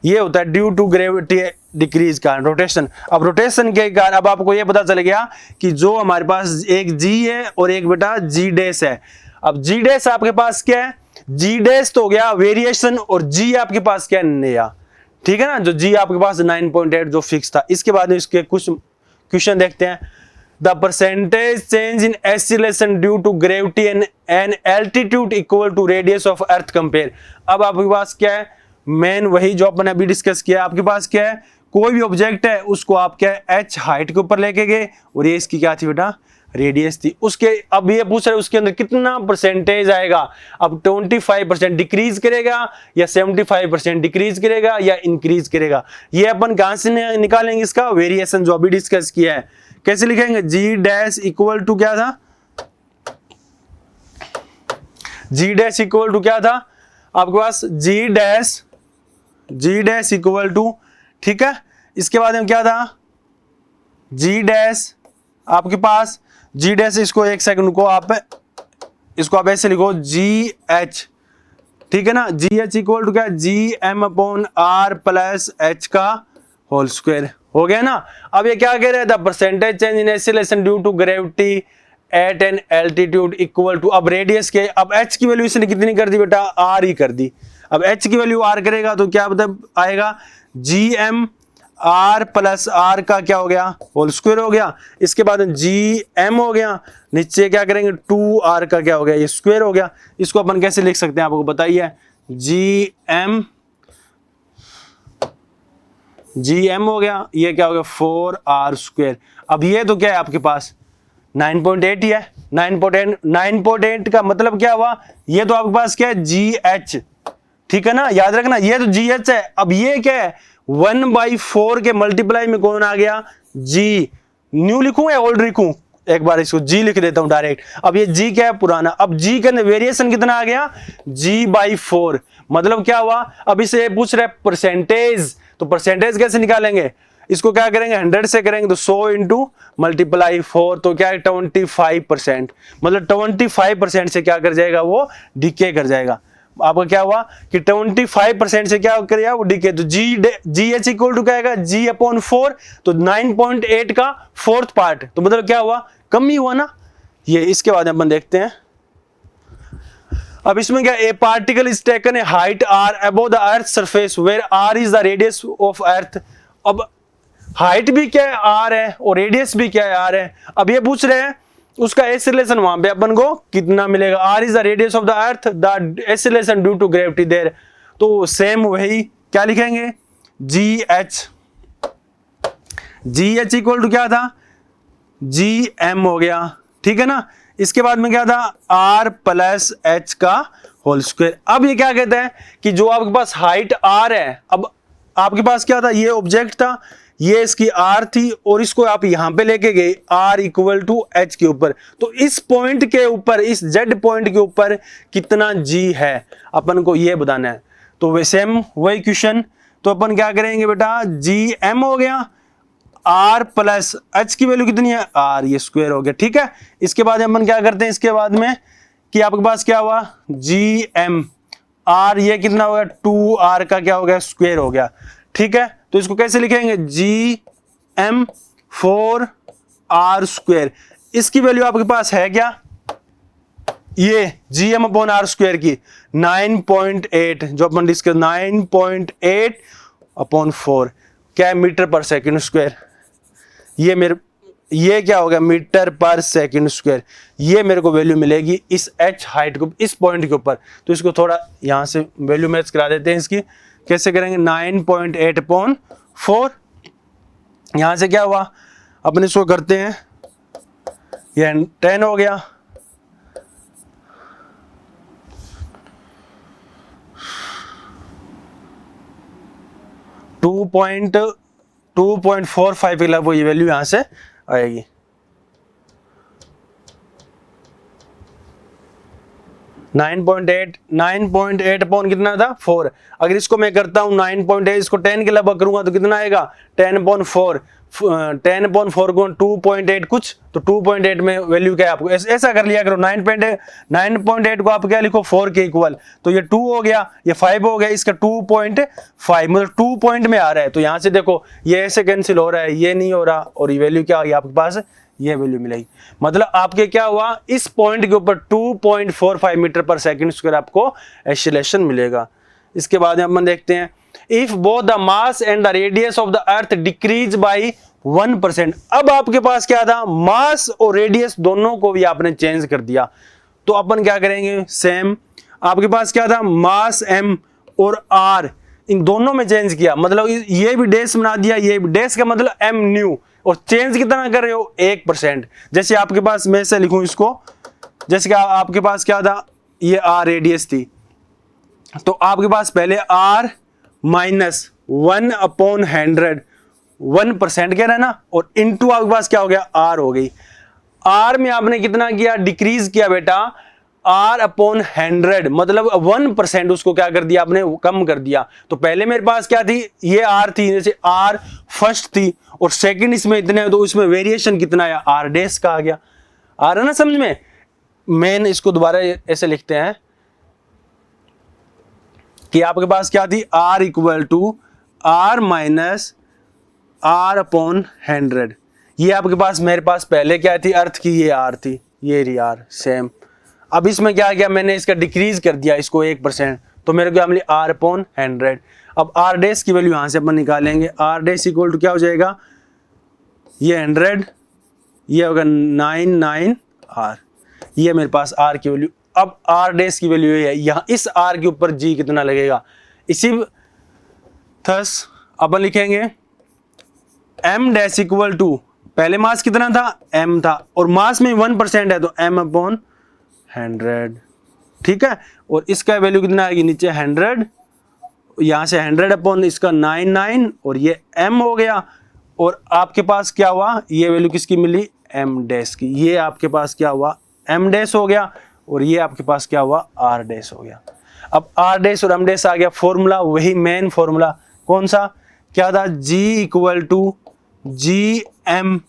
ये होता है ड्यू टू ग्रेविटी डिक्रीज का रोटेशन। अब रोटेशन के कारण अब आपको ये पता चल गया कि जो हमारे पास एक जी है और एक बेटा जी डैश है। अब जी डैश आपके पास क्या है, जी डैश तो हो गया वेरिएशन और जी आपके पास क्या है, नया, ठीक है ना। जो जी आपके पास 9.8 जो फिक्स था। इसके बाद में इसके कुछ क्वेश्चन देखते हैं। The percentage change in acceleration due to gravity and altitude equal to radius of earth compare. अब आपके पास क्या है, मेन वही जो अपन अभी डिस्कस किया। आपके पास क्या है, कोई भी ऑब्जेक्ट है उसको आप क्या है एच हाइट के ऊपर लेके गए और ये इसकी क्या थी बेटा, रेडियस थी उसके। अब ये पूछ रहे उसके अंदर कितना परसेंटेज आएगा। अब 25% डिक्रीज करेगा या 75% डिक्रीज करेगा या इंक्रीज करेगा। ये अपन कहां से निकालेंगे, इसका वेरिएशन जो अभी डिस्कस किया है। कैसे लिखेंगे, जी डैश इक्वल टू क्या था, जी डैश इक्वल टू क्या था आपके पास, जी डैश इक्वल टू, ठीक है। इसके बाद में क्या था, जी डैश आपके पास, जी डैश इसको एक सेकंड को आप इसको आप ऐसे लिखो जी एच, ठीक है ना। जी एच इक्वल टू क्या, G M upon R plus H का होल स्क्वायर, हो गया ना। अब ये क्या कह रहे थे, percentage change in acceleration due to gravity at an altitude equal to, अब रेडियस के, अब एच की वैल्यू इसने कितनी कर दी बेटा, आर ही कर दी। अब एच की वैल्यू आर करेगा तो क्या मतलब आएगा, G M R plus R का क्या हो गया, होल स्क्वायर हो गया। इसके बाद जी एम हो गया, नीचे क्या करेंगे 2r का क्या हो गया, ये स्क्वायर हो गया। इसको अपन कैसे लिख सकते हैं आपको बताइए, जी एम हो गया, ये क्या हो गया 4r स्क्वायर। अब ये तो क्या है आपके पास 9.8 ही है, 9.8 का मतलब क्या हुआ, ये तो आपके पास क्या है जी एच, ठीक है ना, याद रखना ये तो जी एच है। अब ये क्या है 1/4 के मल्टीप्लाई में कौन आ गया, जी न्यू लिखूं या ओल्ड लिखूं, एक बार इसको g लिख देता हूं डायरेक्ट। अब ये g क्या है, पुराना। अब g के अंदर वेरिएशन कितना आ गया, g/4। मतलब क्या हुआ, अब इसे पूछ रहे परसेंटेज, तो परसेंटेज कैसे निकालेंगे, इसको क्या करेंगे 100 से करेंगे, तो 100 इंटू मल्टीप्लाई 4, तो क्या है 25%। मतलब 25% से क्या कर जाएगा, वो डिके कर जाएगा। आपका क्या हुआ कि 25% से क्या करेगा वो डिके, तो जी एच इक्वल टू क्या आएगा, g/4, तो 9.8 का 4th पार्ट, तो मतलब क्या हुआ, कम ही हुआ ना ये। इसके बाद अपन देखते हैं, अब इसमें क्या, a particle is taken a height r above the earth surface where r is the radius of earth. अब हाइट भी क्या है r है और रेडियस भी क्या है r है। अब ये पूछ रहे हैं उसका एस रिलेशन वहां पे अपन को कितना मिलेगा, r is the radius of the earth, the acceleration due to gravity there, तो सेम वही क्या लिखेंगे, जी एच इक्वल टू क्या था, gm हो गया, ठीक है ना। इसके बाद में क्या था, r प्लस h का होल स्क्वायर। अब ये क्या कहते हैं कि जो आपके पास हाइट r है, अब आपके पास क्या था, ये ऑब्जेक्ट था, ये इसकी r थी, और इसको आप यहां पे लेके गए r इक्वल टू h के ऊपर, तो इस पॉइंट के ऊपर, इस z पॉइंट के ऊपर कितना g है अपन को ये बताना है। तो वे सेम वही क्वेश्चन, तो अपन क्या करेंगे बेटा, gm हो गया, r प्लस h की वैल्यू कितनी है, r, ये स्क्वायर हो गया, ठीक है। इसके बाद अपन क्या करते हैं, इसके बाद में कि आपके पास क्या हुआ, gm r, ये कितना हो गया 2r का क्या हो गया, स्क्वायर हो गया, ठीक है। तो इसको कैसे लिखेंगे, gm 4r स्क्वायर। इसकी वैल्यू आपके पास है क्या, ये gm/r² की 9.8, जो अपन डिस्कस 9.8/4 क्या है, मीटर पर सेकंड स्क्वायर। ये क्या हो गया, मीटर पर सेकंड स्क्वायर। ये मेरे को वैल्यू मिलेगी इस h हाइट को, इस पॉइंट के ऊपर। तो इसको थोड़ा यहां से वैल्यू मैच करा देते हैं इसकी, कैसे करेंगे, 9.8/4, यहां से क्या हुआ, अपन इसको करते हैं, ये 10 हो गया, टू पॉइंट 2.45 वो ये वैल्यू यहां से आएगी। नाइन पॉइंट एट अपॉन कितना था, 4। अगर इसको मैं करता हूं 9.8, इसको 10 के लगभग करूंगा तो कितना आएगा, 10/4 को 2.8 कुछ, तो 2.8 में वैल्यू क्या है, आपको ऐसा कर लिया करो, 9.8 को आप क्या लिखो 4 के इक्वल, तो ये 2 हो गया, ये 5 हो गया, इसका 2.5 मतलब 2 पॉइंट में आ रहा है। तो यहां से देखो ये ऐसे कैंसिल हो रहा है, ये नहीं हो रहा, और ये वैल्यू क्या होगी आपके पास, ये वैल्यू मिलेगी। मतलब आपके क्या हुआ, इस पॉइंट के ऊपर 2.45 मीटर पर सेकंड स्क्वायर आपको एक्सीलरेशन मिलेगा। इसके बाद अपन देखते हैं, if both the mass and the radius of the earth decrease by 1%। अब आपके पास क्या था, मास और रेडियस दोनों को भी आपने चेंज कर दिया, तो अपन क्या करेंगे, सेम आपके पास क्या था, मास m और r, इन दोनों में चेंज किया, मतलब ये भी डैश बना दिया, ये भी डैश का मतलब m न्यू, और चेंज कितना कर रहे हो 1%। जैसे आपके पास, मैं से लिखूं इसको, जैसे कि आपके पास क्या था, ये r रेडियस थी, तो आपके पास पहले r माइनस 1/100 1% कह रहा है ना, और इनटू आपके पास क्या हो गया, r हो गई। r में आपने कितना किया, डिक्रीज किया बेटा, r/100 मतलब 1% उसको क्या कर दिया आपने, कम कर दिया। तो पहले मेरे पास क्या थी, ये r थी, जैसे r फर्स्ट थी और सेकंड इसमें इतने, तो इसमें वेरिएशन कितना है, r डैश का आ गया। आ रहा ना समझ में। मेन इसको दोबारा ऐसे लिखते हैं कि आपके पास क्या थी, r equal to r minus r/100। ये आपके पास, मेरे पास पहले क्या थी, अर्थ की ये r थी, ये रही r सेम। अब इसमें क्या किया मैंने, इसका डिक्रीज कर दिया इसको 1%, तो मेरे को मिली r/100। अब r डैश की वैल्यू यहां से अपन निकालेंगे, r डैश इक्वल टू क्या हो जाएगा, ये 100, ये होगा 99r, ये मेरे पास r की वैल्यू। अब r डैश की वैल्यू ये है, यहाँ इस r के ऊपर g कितना लगेगा, इसी थस अपन लिखेंगे m डैश इक्वल टू, पहले मास कितना था, m था, और मास में 1% है, तो m/100, ठीक है। और इसका वैल्यू कितना आएगी, नीचे 100, यहां से 100 अपॉन इसका 99, और ये m हो गया। और आपके पास क्या हुआ, ये वैल्यू किसकी मिली, एम डैश की। ये आपके पास क्या हुआ, एम डैश हो गया, और ये आपके पास क्या हुआ, आर डैश हो गया। अब आर डैश और एम डैश आ गया, फॉर्मूला वही मेन फॉर्मूला कौन सा, क्या था, G equal to G M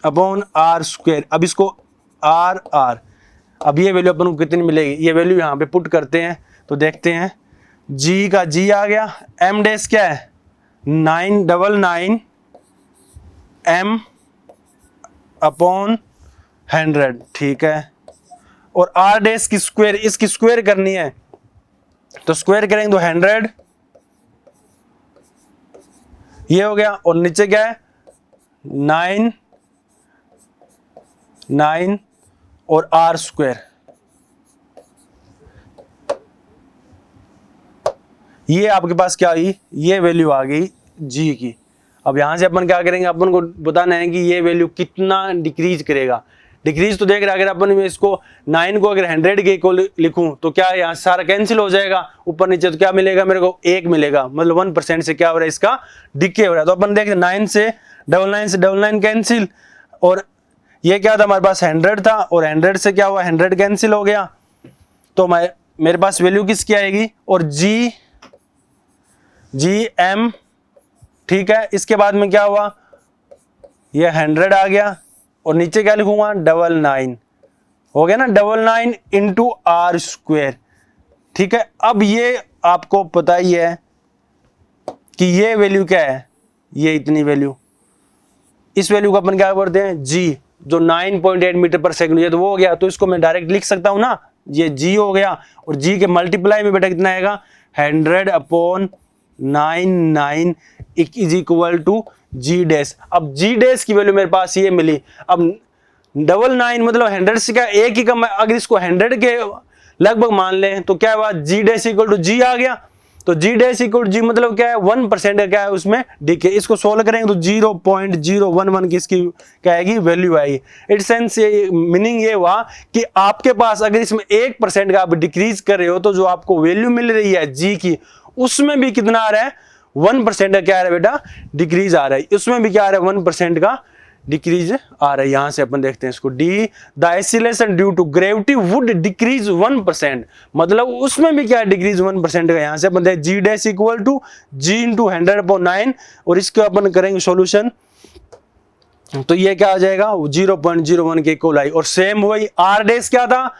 upon R square. अब इसको आर आर, अब ये वैल्यू अपन को कितनी मिलेगी, ये वैल्यू यहाँ पे पुट करते हैं तो देखते हैं, G का G आ गया, एम डैश क्या है 999 M अपॉन 100, ठीक है। और आर डैश की स्क्वायर, इसकी स्क्वायर करनी है तो स्क्वायर करेंगे तो 100, ये हो गया, और नीचे क्या है 9 और आर स्क्वायर, ये आपके पास क्या आई, ये वैल्यू आ गई G की। अब यहां से अपन क्या करेंगे, अपन को बताना है कि ये वैल्यू कितना डिक्रीज करेगा। डिक्रीज तो देख रहे हैं, अगर अपन इसको 9 को अगर 100 के इक्वल लिखूं तो क्या यहाँ सारा कैंसिल हो जाएगा ऊपर नीचे, तो क्या मिलेगा मेरे को 1 मिलेगा, मतलब 1% से क्या हो रहा है, इसका डिके हो रहा है। तो अपन देखें 9 से 99 कैंसिल, और ये क्या था हमारे पास 100 था, और 100 से क्या हुआ 100 कैंसिल हो गया, तो मेरे पास वैल्यू किसकी आएगी, और जी एम, ठीक है। इसके बाद में क्या हुआ, ये 100 आ गया, और नीचे क्या लिखूंगा 99 हो गया ना, 99 इंटू आर स्क्वायर, ठीक है। अब ये आपको पता ही है कि ये वैल्यू क्या है, ये इतनी वैल्यू, इस वैल्यू को अपन क्या करते हैं G, जो 9.8 मीटर पर सेकंड, ये तो वो हो गया, तो इसको मैं डायरेक्ट लिख सकता हूं ना, ये G हो गया, और G के मल्टीप्लाई में बेटा कितना आएगा 100 upon 99 is equal to G dash. अब G डैश की वैल्यू मेरे पास ये मिली। अब 99 मतलब 100 से क्या एक ही कम है, अगर इसको 100 के लगभग मान लें तो क्या हुआ, G dash equal to G आ गया, तो G dash equal to G मतलब क्या है 1% का क्या है उसमें डीके। इसको सोल्व करेंगे तो 0.011 की इसकी क्या आएगी वैल्यू आएगी। इट सेंस ये मीनिंग ये हुआ कि आपके पास अगर इसमें 1% का आप डिक्रीज कर रहे हो तो जो आपको वैल्यू मिल रही है G की, उसमें भी कितना आ रहा है 1% का क्या आ रहा है बेटा डिक्रीज आ रहा है, उसमें भी क्या आ रहा है 1% का डिक्रीज आ रहा है। यहां से अपन देखते हैं इसको, d the acceleration due to gravity would decrease 1%, मतलब उसमें भी क्या डिक्रीज 1% का। यहां से अपन देखते G dash equal to G into 100/9, और इसको अपन करेंगे सॉल्यूशन तो ये क्या आ जाएगा 0.01 के इक्वल आई। और सेम वही आर डैश क्या था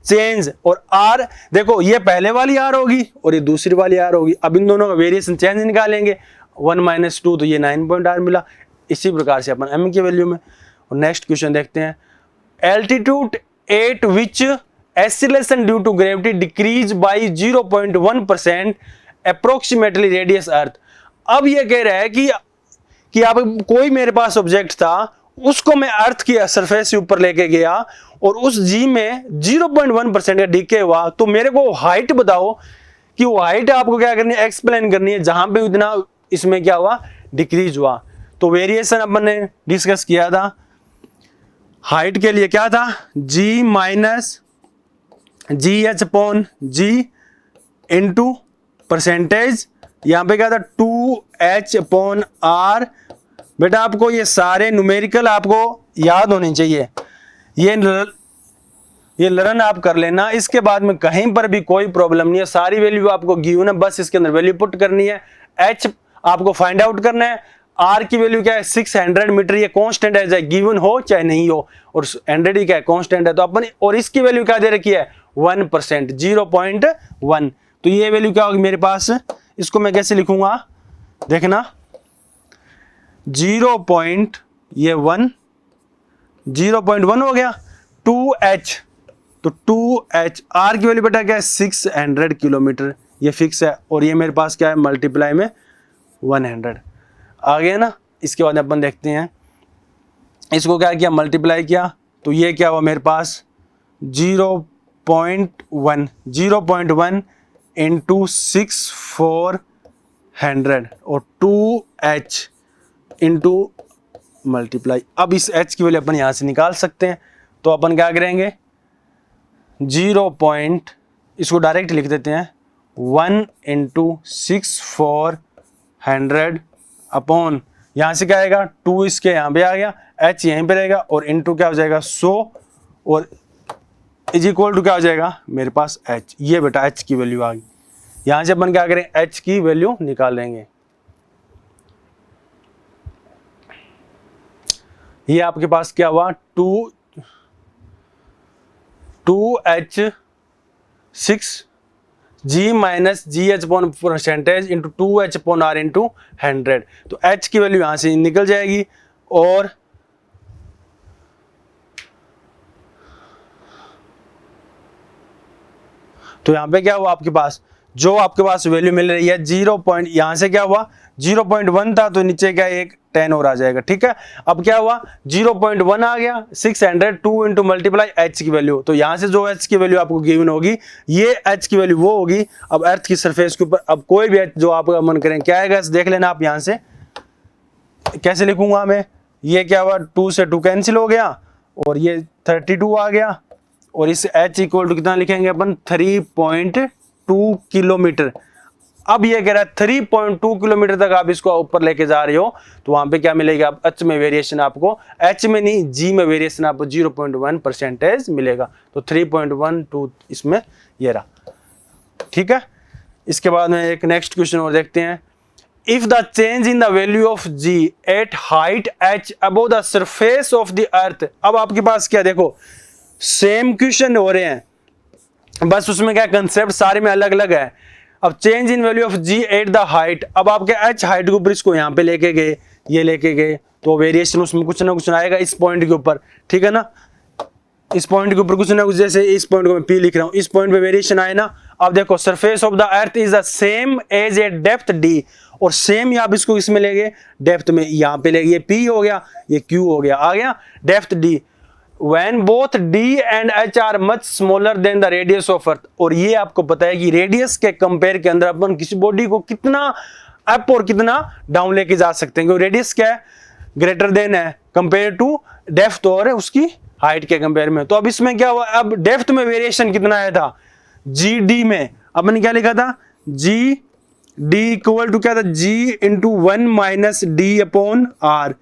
चेंज, और आर देखो ये पहले वाली आर होगी और ये दूसरी वाली आर होगी। अब इन दोनों का वेरिएशन चेंज निकालेंगे, 1 - 2 तो ये 9.r मिला। इसी प्रकार से अपन m की वैल्यू में। और नेक्स्ट क्वेश्चन देखते हैं, altitude at which acceleration due to gravity decrease by 0.1% approximately radius earth. अब ये कह रहा है कि आप कोई मेरे पास ऑब्जेक्ट था, उसको मैं अर्थ की सरफेस से ऊपर लेके गया और उस जी में 0.1% का डीके हुआ, तो मेरे को हाइट बताओ कि वो हाइट आपको क्या करनी है एक्सप्लेन करनी है जहां पे इतना इसमें क्या हुआ डिक्रीज हुआ। तो वेरिएशन अपन ने डिस्कस किया था, हाइट के लिए क्या था G minus GH upon G into percentage, यहां पे क्या था 2H अपॉन R। बेटा आपको ये सारे न्यूमेरिकल आपको याद होने चाहिए, ये लर्न आप कर लेना। इसके बाद में कहीं पर भी कोई प्रॉब्लम नहीं है, सारी वैल्यू आपको गिवन है, बस इसके अंदर वैल्यू पुट करनी है। H आपको फाइंड आउट करना है, R की वैल्यू क्या है 600 मीटर, ये कांस्टेंट है चाहे गिवन हो चाहे नहीं हो, और 100 ही क्या है कांस्टेंट है। तो अपन और इसकी वैल्यू क्या दे रखी है 1%, 0.1। तो ये वैल्यू क्या होगी मेरे पास, इसको मैं कैसे लिखूंगा देखना, 0.1 हो गया, 2H, तो 2H, R की वैल्यू बेटा क्या है 600 किलोमीटर, ये फिक्स है, और ये मेरे पास क्या है मल्टीप्लाई में 100 आ गया ना। इसके बाद अपन देखते हैं इसको क्या किया मल्टीप्लाई किया, तो ये क्या हुआ मेरे पास 0.1 इंटू 6400 और 2H इंटू मल्टीप्लाई। अब इस H की वैल्यू अपन यहां से निकाल सकते हैं, तो अपन क्या करेंगे 0. इसको डायरेक्ट लिख देते हैं 1 इंटू 6400 अपॉन, यहां से क्या आएगा 2 इसके यहां पे आ गया, एच यहीं पे रहेगा और इनटू क्या हो जाएगा 100 और इज इक्वल टू क्या हो जाएगा मेरे पास एच। ये बेटा एच की वैल्यू आ गई। यहां से अपन क्या करें एच की वैल्यू निकालेंगे। ये आपके पास क्या हुआ 2H6 G माइनस जी H upon percentage into 2H upon R into 100। तो H की वैल्यू यहां से निकल जाएगी और तो यहां पे क्या हुआ आपके पास जो आपके पास वैल्यू मिल रही है 0. यहां से क्या हुआ 0.1 था तो नीचे क्या एक 10 और आ जाएगा। ठीक है, अब क्या हुआ 0.1 आ गया 602 इंटू मल्टीप्लाई एच की वैल्यू। तो यहां से जो एच की वैल्यू आपको गिवन होगी ये एच की वैल्यू वो होगी। अब अर्थ की सरफेस के ऊपर अब कोई भी एच जो आपका मन करें क्या आएगा देख लेना आप। यहां से कैसे लिखूंगा मैं, ये क्या हुआ 2 से 2 कैंसिल हो गया और ये 32 आ गया और इस h इक्वल टू कितना लिखेंगे अपन 3.2 किलोमीटर। अब ये कह रहा है 3.2 किलोमीटर तक आप इसको ऊपर लेके जा रहे हो तो वहां पे क्या मिलेगा आप h में वेरिएशन आपको h में नहीं g में वेरिएशन आपको 0.1% मिलेगा। तो 3.12 इसमें ये रहा। ठीक है, इसके बाद में एक नेक्स्ट क्वेश्चन और देखते हैं। If the change in the value of g at height h above the surface of the earth। अब आपके पास क्या देखो सेम क्वेश्चन हो रहे हैं, बस उसमें क्या कंसेप्ट सारे में अलग अलग है। अब change in value of g at the height, अब आपके h हाइट के ऊपर इसको यहाँ पे लेके गए, ये लेके गए तो वेरिएशन उसमें कुछ ना कुछ आएगा इस पॉइंट के ऊपर। ठीक है ना, इस पॉइंट के ऊपर कुछ ना कुछ, जैसे इस पॉइंट को मैं P लिख रहा हूँ, इस पॉइंट पे वेरिएशन आए ना। अब देखो surface of the earth is the same as a depth d और सेम आप इसको इसमें ले गए डेप्थ में, यहाँ पे ले गए P हो गया ये Q हो गया, आ गया depth d। When both d and h are much smaller than the radius of earth। और ये आपको पता है कि रेडियस के कंपेयर के अंदर अपन किसी बॉडी को कितना अप और कितना डाउन लेके जा सकते हैं, क्योंकि रेडियस क्या है ग्रेटर देन है कंपेयर टू डेप्थ और उसकी हाइट के कंपेयर में। तो अब इसमें क्या हुआ, अब डेप्थ में वेरिएशन कितना आया था जी डी में, अपन क्या लिखा था जी डी इक्वल टू क्या था g into 1 minus D upon r.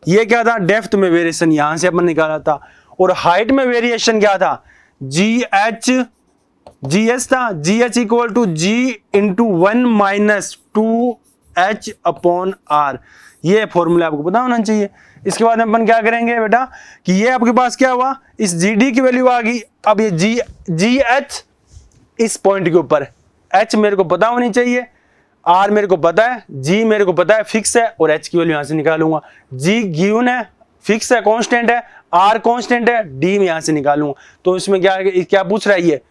ये क्या था डेप्थ में वेरिएशन, यहां से अपन निकाला था। और हाइट में वेरिएशन क्या था जी एच था, जी H equal to g into 1 minus 2h upon r. ये फॉर्मूला आपको पता होना चाहिए। इसके बाद अपन क्या करेंगे बेटा कि ये आपके पास क्या हुआ इस जी डी की वैल्यू आ गई। अब ये जी एच इस पॉइंट के ऊपर, h मेरे को पता होनी चाहिए, r मेरे को पता है, g मेरे को पता है फिक्स है और h की वैल्यू यहां से निकालूंगा। g गिवन है फिक्स है कांस्टेंट है, r कांस्टेंट है, d में यहां से निकालूंगा। तो इसमें क्या पूछ रहा है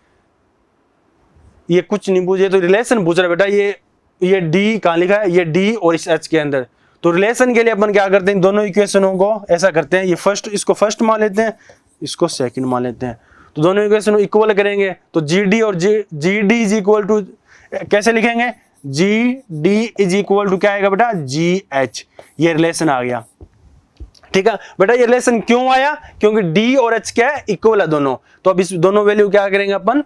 ये कुछ नहीं पूछे तो रिलेशन पूछ रहा है बेटा। ये d कहां लिखा है ये d और इस h के अंदर। तो रिलेशन के लिए अपन क्या करते हैं दोनों इक्वेशनों को ऐसा करते हैं, ये फर्स्ट इसको फर्स्ट मान लेते हैं इसको सेकंड मान लेते हैं। तो दोनों इक्वेशन इक्वल करेंगे तो जी डी और g D is equal to कैसे लिखेंगे g D is equal to क्या आएगा बेटा जी एच। ये रिलेशन आ गया। ठीक है बेटा, ये रिलेशन क्यों आया क्योंकि डी और एच क्या है इक्वल है दोनों। तो अब इस दोनों वैल्यू क्या करेंगे अपन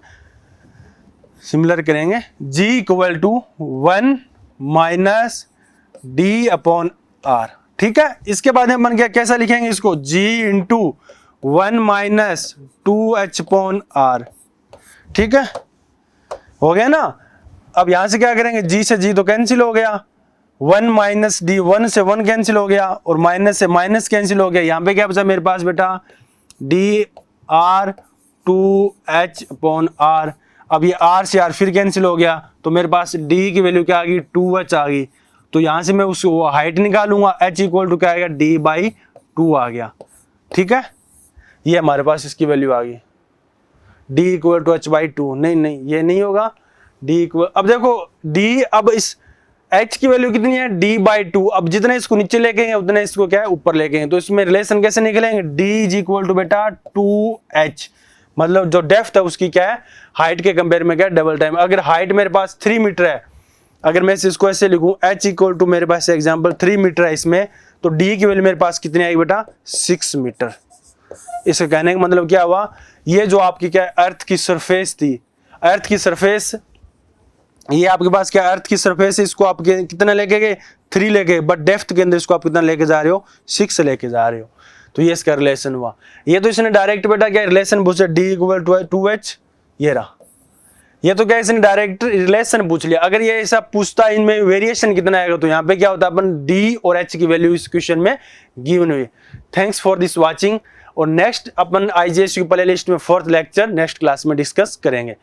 सिमिलर करेंगे, g equal to 1 minus D upon r. ठीक है, इसके बाद अपन क्या कैसा लिखेंगे इसको g into 1 minus 2h upon r. ठीक है, हो गया ना। अब यहां से क्या करेंगे g से g तो कैंसिल हो गया, 1 माइनस डी 1 से 1 कैंसिल हो गया और माइनस से माइनस कैंसिल हो गया। यहां पे क्या बचा मेरे पास बेटा D R 2h upon are. अब ये r से r फिर कैंसिल हो गया तो मेरे पास d की वैल्यू क्या आ गई 2h आ गई। तो यहां से मैं उसको हाइट निकालूंगा h इक्वल टू क्या आएगा d बाई 2 आ गया। ठीक है, ये हमारे पास इसकी वैल्यू आ गई d equal to h by 2। नहीं ये नहीं होगा d इक्वल, अब देखो d अब इस h की वैल्यू कितनी है d बाई 2। अब जितने इसको नीचे लेके गए उतने इसको क्या है ऊपर लेके गए। तो इसमें रिलेशन कैसे निकलेंगे d इज इक्वल टू बेटा 2h, मतलब जो डेप्थ है उसकी क्या है हाइट के कंपेयर में क्या है डबल टाइम। अगर हाइट मेरे पास 3 मीटर है, अगर मैं इसको ऐसे लिखूं h इक्वल टू मेरे पास एग्जांपल 3 मीटर है इसमें, तो d की वैल्यू मेरे पास कितनी आएगी बेटा 6 मीटर। इसका कहने का मतलब क्या हुआ, ये जो आपकी क्या अर्थ की सरफेस थी, अर्थ की सरफेस ये आपके पास क्या अर्थ की सरफेस है, इसको आप कितना लेके गए 3 लेके, बट डेप्थ के अंदर इसको आप कितना लेके जा रहे हो 6 लेके जा रहे हो। तो ये इसका रिलेशन हुआ। ये तो इसने डायरेक्ट बेटा क्या रिलेशन पूछा, डी इक्वल टू 2h, ये रहा। ये तो क्या इसने डायरेक्ट रिलेशन पूछ लिया। अगर ये ऐसा पूछता इनमें वेरिएशन कितना आएगा, तो यहाँ पे क्या होता है अपन डी और एच की वैल्यू इस क्वेश्चन में गिवन हुई। Thanks for this watching. और नेक्स्ट अपन आईजीएस की प्ले लिस्ट में 4th लेक्चर नेक्स्ट क्लास में डिस्कस करेंगे।